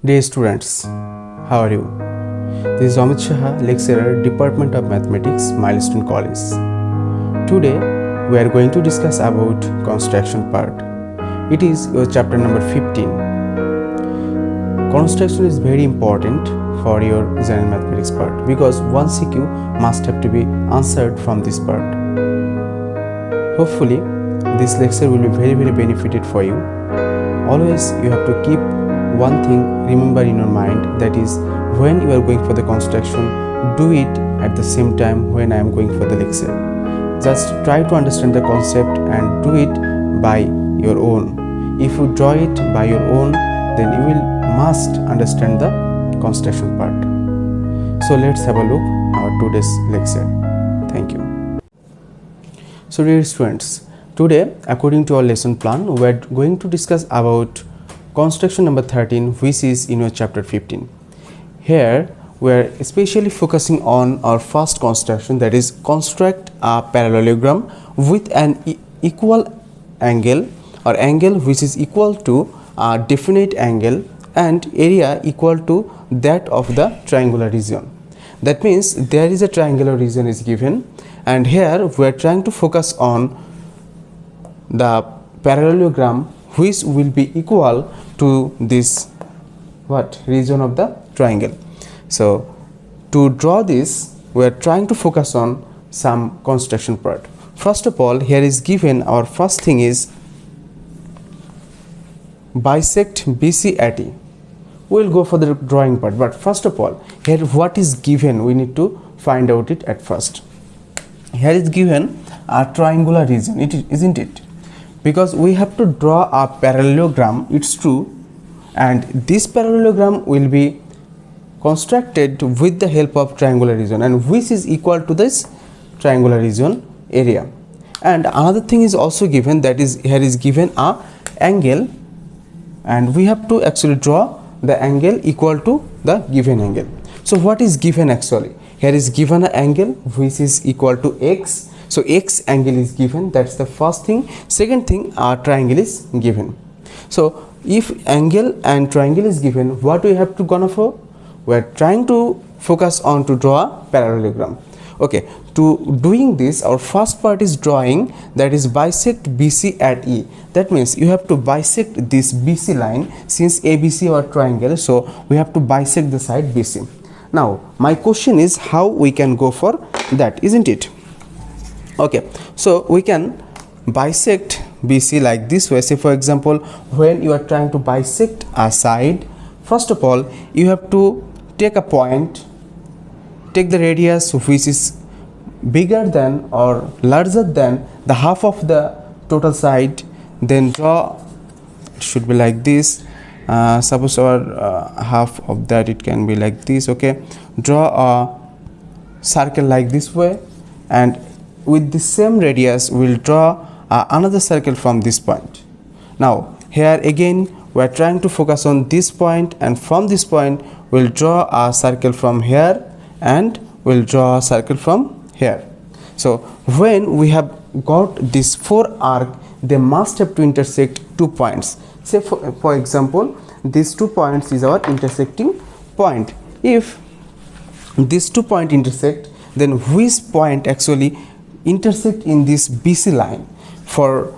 Dear students, how are you? This is Amit Saha, lecturer, Department of Mathematics, Milestone College. Today, we are going to discuss about construction part. It is your chapter number 15. Construction is very important for your general mathematics part because one CQ must have to be answered from this part. Hopefully, this lecture will be very benefited for you. Always you have to keep one thing remember in your mind, that is, when you are going for the construction, do it at the same time when I am going for the lecture. Just try to understand the concept and do it by your own. If you draw it by your own, then you will must understand the construction part. So let's have a look at our today's lecture. Thank you. So dear students, today according to our lesson plan, we are going to discuss about construction number 13, which is in your chapter 15. Here we are especially focusing on our first construction, that is construct a parallelogram with an equal angle or angle which is equal to a definite angle and area equal to that of the triangular region. That means there is a triangular region is given, and here we are trying to focus on the parallelogram which will be equal to this region of the triangle. So to draw this, we are trying to focus on some construction part. First of all, here is given our first thing is bisect BC at E. We will go for the drawing part, but first of all, here what is given, we need to find out it at first. Here is given a triangular region, isn't it? Because we have to draw a parallelogram, it's true, and this parallelogram will be constructed with the help of triangular region, and which is equal to this triangular region area. And another thing is also given, that is here is given a angle, and we have to actually draw the angle equal to the given angle. So what is given actually? Here is given an angle which is equal to x. So x angle is given, that's the first thing. Second thing, our triangle is given. So if angle and triangle is given, what we have to gonna for? We are trying to focus on to draw a parallelogram. Okay, to doing this, our first part is drawing, that is bisect BC at E. That means you have to bisect this BC line, since ABC or triangle, so we have to bisect the side BC. Now my question is how we can go for that, isn't it? Okay, so we can bisect BC like this way. Say for example, when you are trying to bisect a side, first of all you have to take a point, take the radius which is bigger than or larger than the half of the total side, then draw, it should be like this. Suppose our half of that, it can be like this. Okay, draw a circle like this way, and with the same radius we will draw another circle from this point. Now here again we are trying to focus on this point, and from this point we will draw a circle from here and we will draw a circle from here. So when we have got this 4 arc, they must have to intersect 2 points. Say for example, these 2 points is our intersecting point. If these 2 points intersect, then which point actually intersect in this BC line? For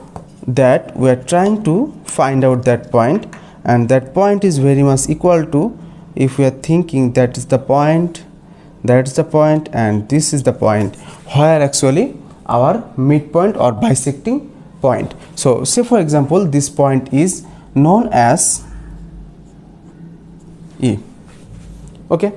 that we are trying to find out that point, and that point is very much equal to, if we are thinking that is the point, that's the point, and this is the point where actually our midpoint or bisecting point. So say for example, this point is known as E. Okay,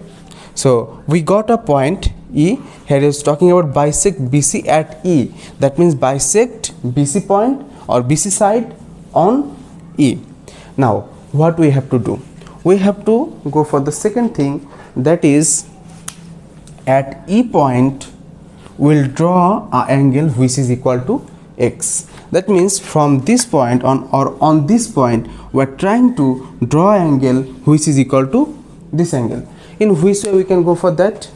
so we got a point E. Here is talking about bisect BC at E. That means bisect BC point or BC side on E. Now what we have to do? We have to go for the second thing, that is at E point we will draw an angle which is equal to x. That means from this point on this point we are trying to draw an angle which is equal to this angle. In which way we can go for that?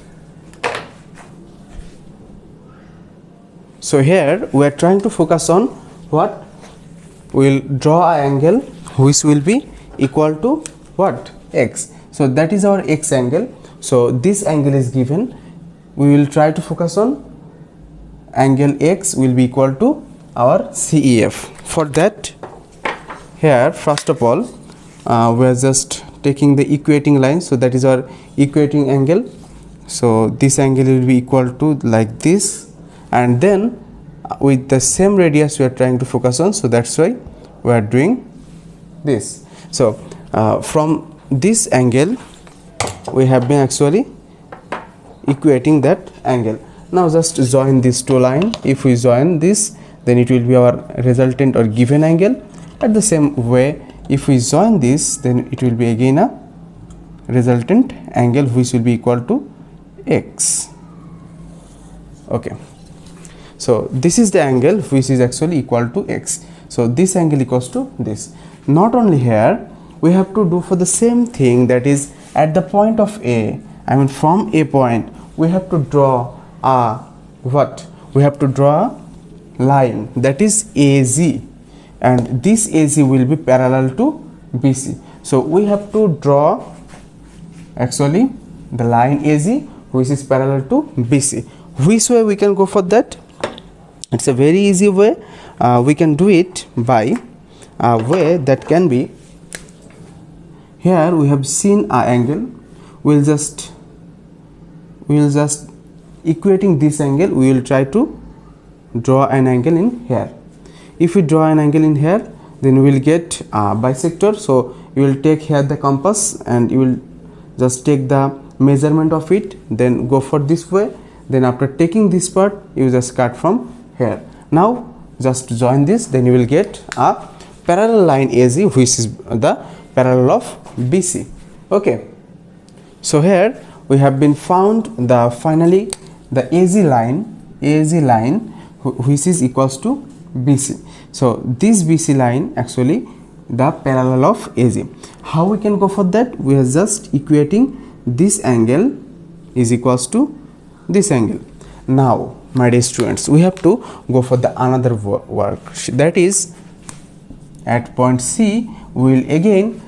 So here we are trying to focus on what? We will draw an angle which will be equal to what? X. So that is our X angle. So this angle is given. We will try to focus on angle X will be equal to our CEF. For that, here first of all we are just taking the equating line. So that is our equating angle. So this angle will be equal to like this, and then with the same radius we are trying to focus on, so that's why we are doing this. So from this angle we have been actually equating that angle. Now just join these two lines. If we join this, then it will be our resultant or given angle. At the same way, if we join this, then it will be again a resultant angle which will be equal to X. Okay, so this is the angle which is actually equal to X. So this angle equals to this. Not only here, we have to do for the same thing, that is at the point of A, I mean from A point, we have to draw a what? We have to draw a line, that is AZ, and this AZ will be parallel to BC. So we have to draw actually the line AZ which is parallel to BC. Which way we can go for that? It's a very easy way. We can do it by a way that can be, here we have seen an angle. We'll just equating this angle, we will try to draw an angle in here. If we draw an angle in here, then we will get a bisector. So you will take here the compass and you will just take the measurement of it, then go for this way. Then after taking this part, you just cut from here. Now just join this, then you will get a parallel line AZ which is the parallel of BC. Okay, so here we have been found the finally the AZ line which is equals to BC. So this BC line actually the parallel of AZ. How we can go for that? We are just equating this angle is equals to this angle. Now my dear students, we have to go for the another work, that is at point C we will again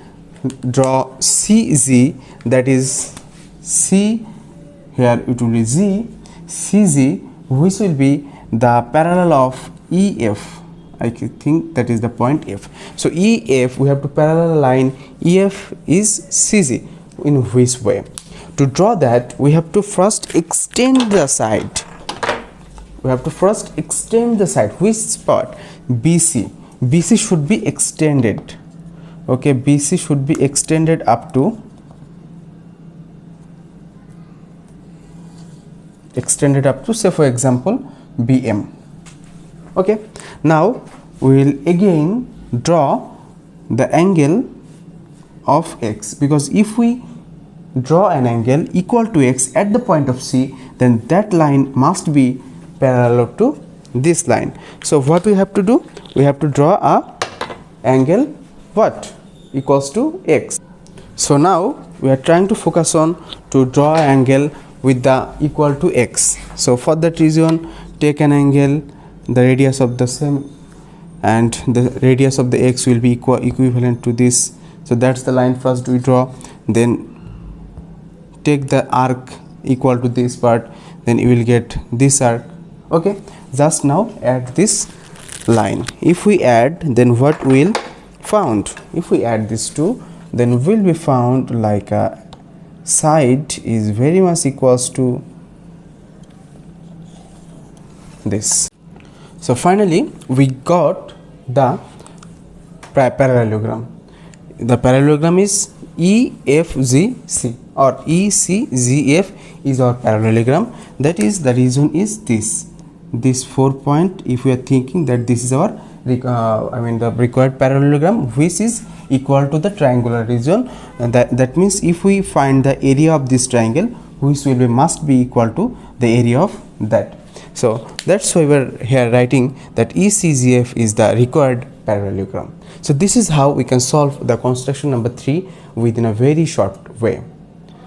draw CZ, that is C, here it will be Z, CZ which will be the parallel of EF. I think that is the point F. So EF, we have to parallel line EF is CZ. In which way? To draw that, we have to first extend the side. We have to first extend the side. Which part? BC. BC should be extended. Okay, BC should be extended up to say for example BM. Okay, now we will again draw the angle of X, because if we draw an angle equal to X at the point of C, then that line must be parallel to this line. So what we have to do? We have to draw a angle what? Equals to X. So now we are trying to focus on to draw an angle with the equal to X. So for that reason, take an angle, the radius of the same, and the radius of the X will be equivalent to this. So that's the line first we draw. Then take the arc equal to this part, then you will get this arc. Okay, just now add this line. If we add, then what will found? If we add these two, then will be found like a side is very much equals to this. So finally we got the parallelogram. The parallelogram is EFGC or ECGF is our parallelogram. That is, the reason is this 4 point. If we are thinking that this is our the required parallelogram which is equal to the triangular region, and that means if we find the area of this triangle, which will be must be equal to the area of that. So that's why we're here writing that ECGF is the required parallelogram. So this is how we can solve the construction number 3 within a very short way.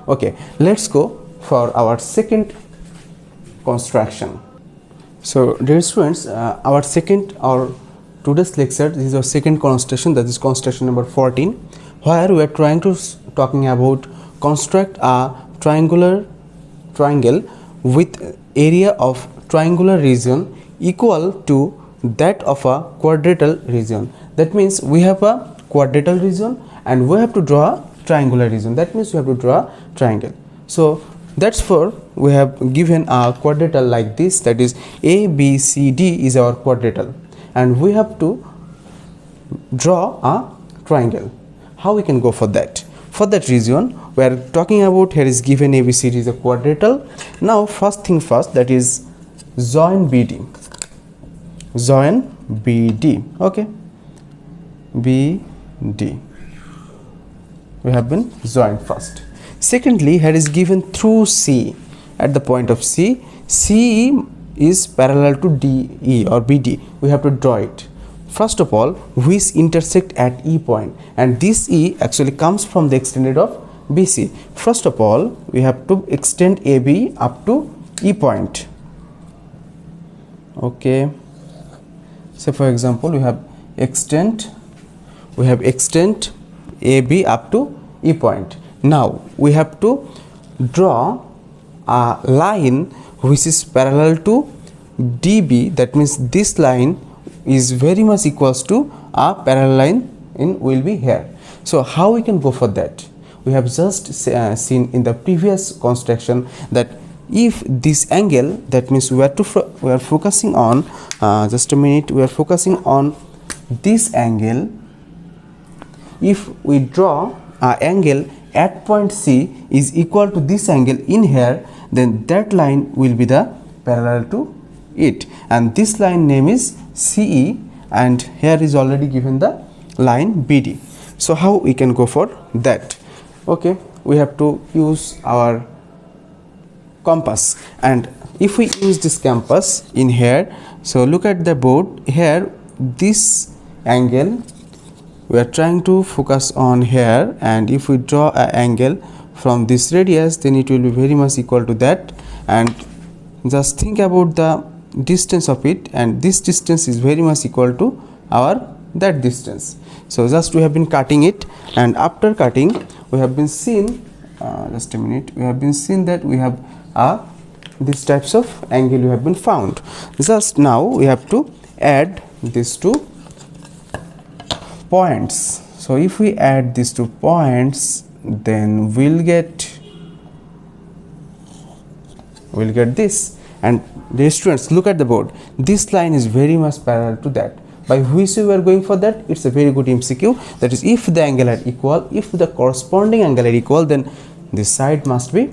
Okay, let's go for our second construction. So dear students, our today's lecture, this is our second construction, that is construction number 14. where we are trying to talking about construct a triangle with area of triangular region equal to that of a quadrilateral region. That means we have a quadrilateral region and we have to draw a triangular region. That means we have to draw a triangle. So that's for we have given a quadrilateral like this, that is ABCD is our quadrilateral, and we have to draw a triangle. How we can go for that? For that reason, we are talking about here is given ABCD is a quadrilateral. Now first thing first, that is join BD. Join BD. Okay, BD. We have been joined first. Secondly, here is given through C. At the point of C, CE is parallel to DE or BD. We have to draw it. First of all, which intersect at E point, and this E actually comes from the extended of BC. First of all, we have to extend AB up to E point. Okay. So for example, we have extend AB up to E point. Now we have to draw a line which is parallel to DB. That means this line is very much equals to a parallel line will be here. So how we can go for that? We have just seen in the previous construction that if this angle, that means we are focusing on just a minute, we are focusing on this angle. If we draw an angle at point C is equal to this angle in here, then that line will be the parallel to it, and this line name is CE, and here is already given the line BD. So how we can go for that? Okay, we have to use our compass, and if we use this compass in here, so look at the board here, this angle we are trying to focus on here, and if we draw an angle from this radius, then it will be very much equal to that, and just think about the distance of it, and this distance is very much equal to our that distance. So just we have been cutting it, and after cutting we have been seen just a minute, we have been seen that we have these types of angle we have been found. Just now we have to add these two points. So if we add these 2 points, then we'll get this. And dear students, look at the board, this line is very much parallel to that. By which we are going for that? It's a very good MCQ, that is if the angle are equal, if the corresponding angle are equal, then this side must be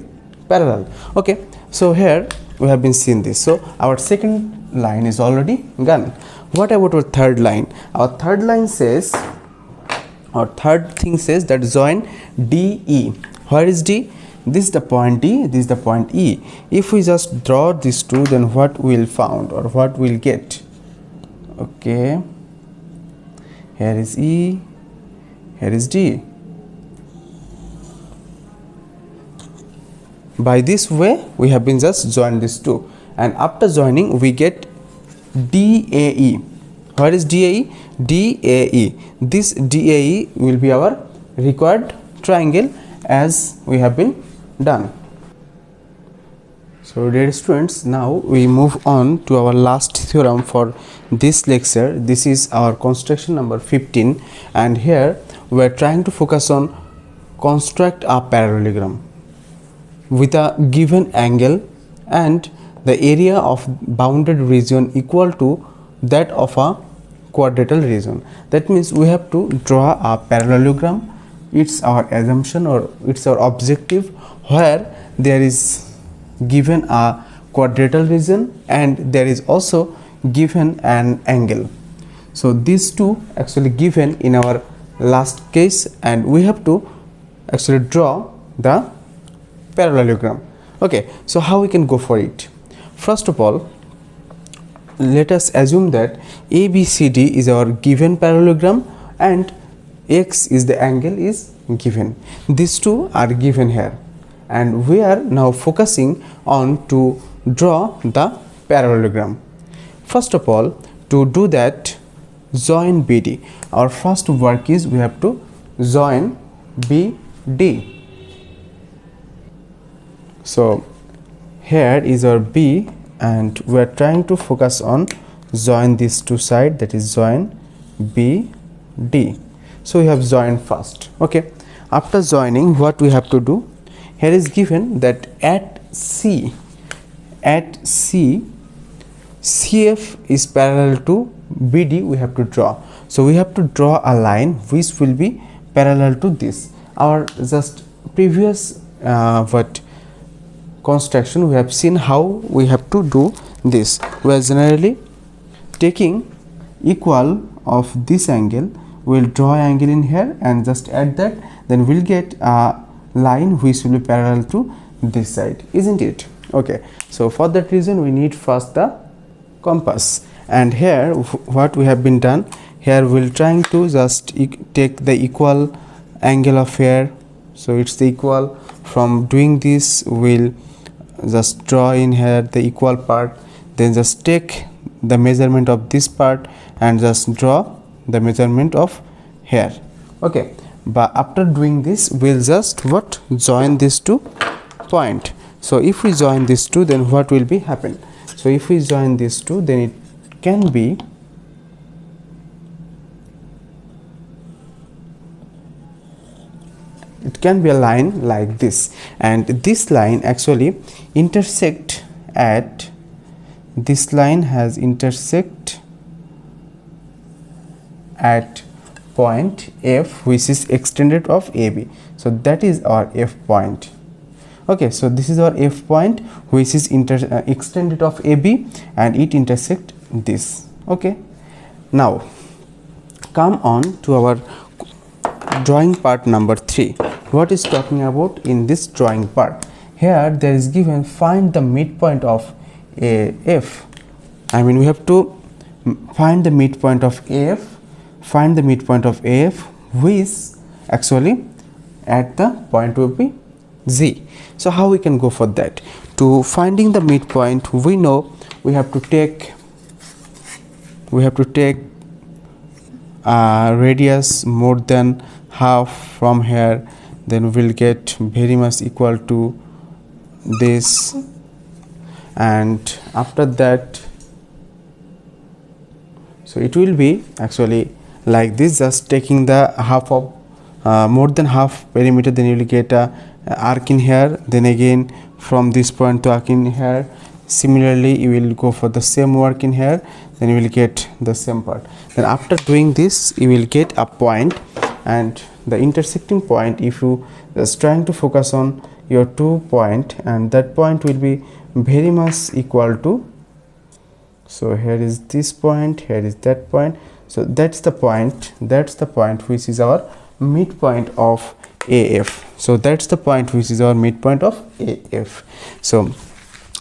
parallel. Okay, so here we have been seeing this. So our second line is already gone. What about our third line? Our third line says, our third thing says that join DE. Where is D? This is the point D, this is the point E. If we just draw these two, then what we'll found or what we'll get? Okay, here is E, here is D. By this way we have been just joined these two, and after joining we get DAE. Where is DAE? DAE. This DAE will be our required triangle as we have been done. So dear students, now we move on to our last theorem for this lecture. This is our construction number 15, and here we are trying to focus on construct a parallelogram with a given angle and the area of bounded region equal to that of a quadrilateral region. That means we have to draw a parallelogram. It's our assumption or it's our objective, where there is given a quadrilateral region and there is also given an angle. So these two actually given in our last case, and we have to actually draw the parallelogram. Okay, so how we can go for it? First of all, let us assume that ABCD is our given parallelogram and X is the angle is given. These two are given here, and we are now focusing on to draw the parallelogram. First of all, to do that, join BD. Our first work is we have to join BD. So here is our B, and we are trying to focus on join these two sides, that is join BD. So we have joined first. Okay, after joining, what we have to do, here is given that at C CF is parallel to BD, we have to draw. So we have to draw a line which will be parallel to this. Our just previous construction, we have seen how we have to do this. We are generally taking equal of this angle, we will draw an angle in here and just add that, then we will get a line which will be parallel to this side, isn't it? Okay, so for that reason we need first the compass, and here what we have been done, here we will trying to just take the equal angle of here, so it's the equal. From doing this, we'll just draw in here the equal part, then just take the measurement of this part and just draw the measurement of here. Okay, but after doing this, we'll just join these two point. So if we join these two, then what will be happen? So if we join these two, then it can be a line like this, and this line actually intersect at this line has intersect at point F, which is extended of AB. So that is our F point. Okay, so this is our F point, which is extended of AB, and it intersect this. Okay, now come on to our drawing part number 3. What is talking about in this drawing part? Here there is given find the midpoint of AF. I mean, we have to find the midpoint of AF, which actually at the point will be Z. So how we can go for that? To finding the midpoint, we know we have to take radius more than half from here, then we'll get very much equal to this, and after that, so it will be actually like this, just taking the half of more than half perimeter, then you will get a arc in here, then again from this point to arc in here. Similarly, you will go for the same work in here, then you will get the same part. Then after doing this, you will get a point, and the intersecting point, if you just trying to focus on your 2 point, and that point will be very much equal to, so here is this point, here is that point, so that's the point which is our midpoint of AF. So that's the point which is our midpoint of AF. So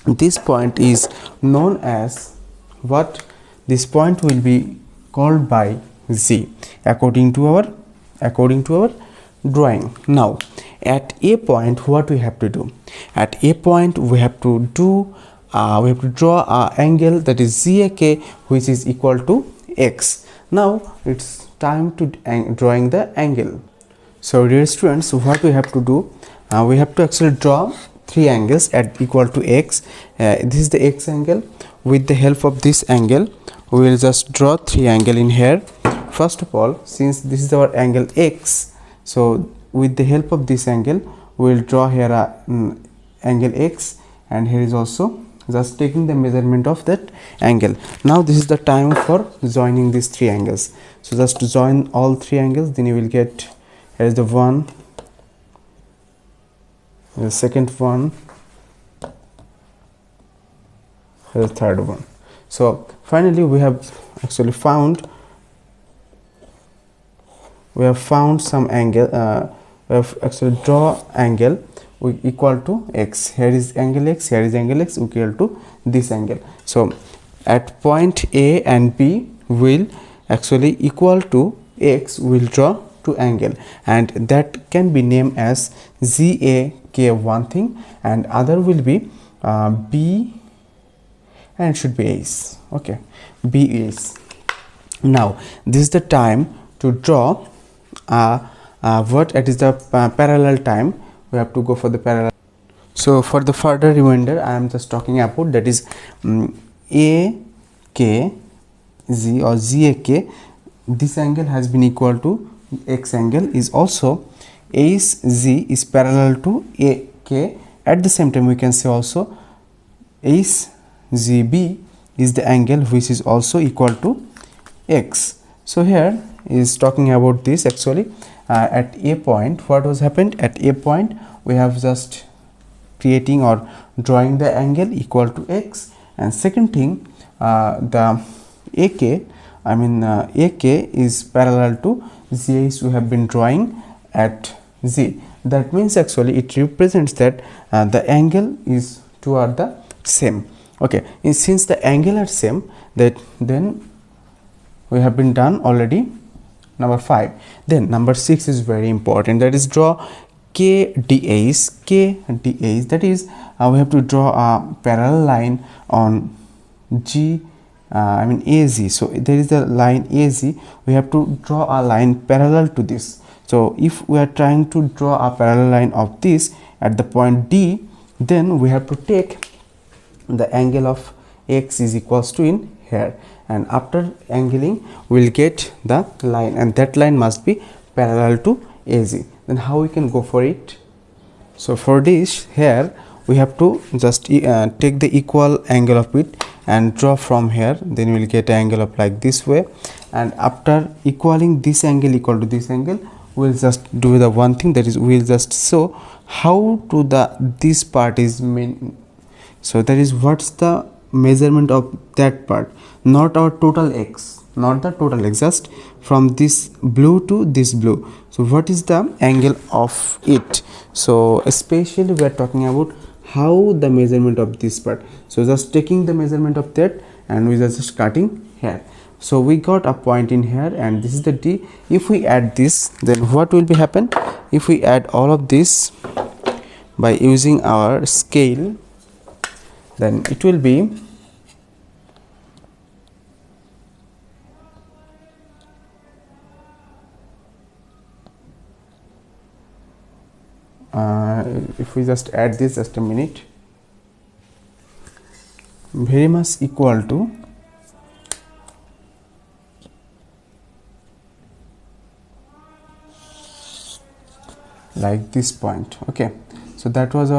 this point is known as what? This point will be called by Z according to our drawing. Now at A point, what we have to do? At A point, we have to draw a angle, that is ZAK, which is equal to X. Now it's time to drawing the angle. So dear students, what we have to do, we have to actually draw 3 angles at equal to X. This is the X angle. With the help of this angle, we will just draw 3 angles in here. First of all, since this is our angle X, so with the help of this angle, we will draw here a angle X, and here is also just taking the measurement of that angle. Now this is the time for joining these 3 angles. So just to join all 3 angles, then you will get, here is the one, the second one, here is the third one. So finally we have actually found some angle. We have actually draw angle equal to X. Here is angle X, here is angle X equal to this angle. So at point A and B will actually equal to X, will draw 2 angle, and that can be named as ZAK one thing, and other will be B, and it should be A's. Okay, B is. Now this is the time to draw what it is the parallel time. We have to go for the parallel. So for the further remainder I am just talking about, that is a k z or z a k. This angle has been equal to x angle, is also ace z is parallel to a k. At the same time we can say also ace zb is the angle which is also equal to x. So here is talking about this. Actually at a point, what was happened at a point, we have just creating or drawing the angle equal to x, and second thing the ak, ak is parallel to z we have been drawing at z. That means actually it represents that the angle is two are the same. Okay, and since the angle are same, that then we have been done already number 5. Then number 6 is very important, that is draw k da's. That is we have to draw a parallel line on g az. So there is a line az, we have to draw a line parallel to this. So if we are trying to draw a parallel line of this at the point D, then we have to take the angle of x is equals to in here, and after angling we will get the line, and that line must be parallel to az. Then how we can go for it? So for this, here we have to just take the equal angle of it and draw from here, then we will get an angle of like this way, and after equaling this angle equal to this angle, we will just do the one thing, that is we will just show how to the this part is mean. So that is what's the measurement of that part, not our total x, not the total x, just from this blue to this blue. So what is the angle of it? So especially we are talking about how the measurement of this part. So just taking the measurement of that and we are just cutting here. So we got a point in here, and this is the D. If we add this, then what will be happen? If we add all of this by using our scale, then it will be if we just add this, just a minute, very much equal to like this point. Okay, so that was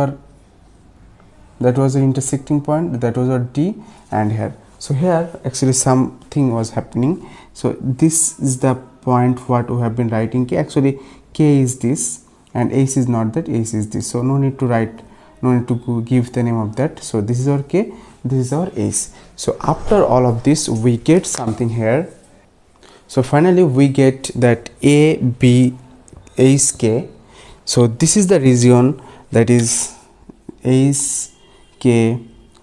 the intersecting point, that was our D, and here. So here actually something was happening. So this is the point what we have been writing k. Actually k is this and ace is not that, ace is this. So no need to write, no need to give the name of that. So this is our k, this is our ace. So after all of this we get something here. So finally we get that a b ace k. So this is the region, that is ace k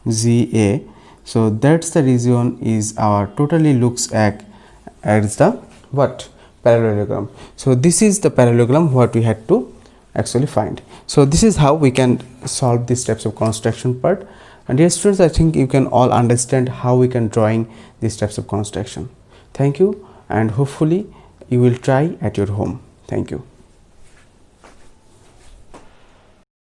z a. So that's the region is our totally looks as the what parallelogram. So this is the parallelogram what we had to actually find. So this is how we can solve these types of construction part. And dear students, I think you can all understand how we can drawing these types of construction. Thank you, and hopefully you will try at your home. Thank you.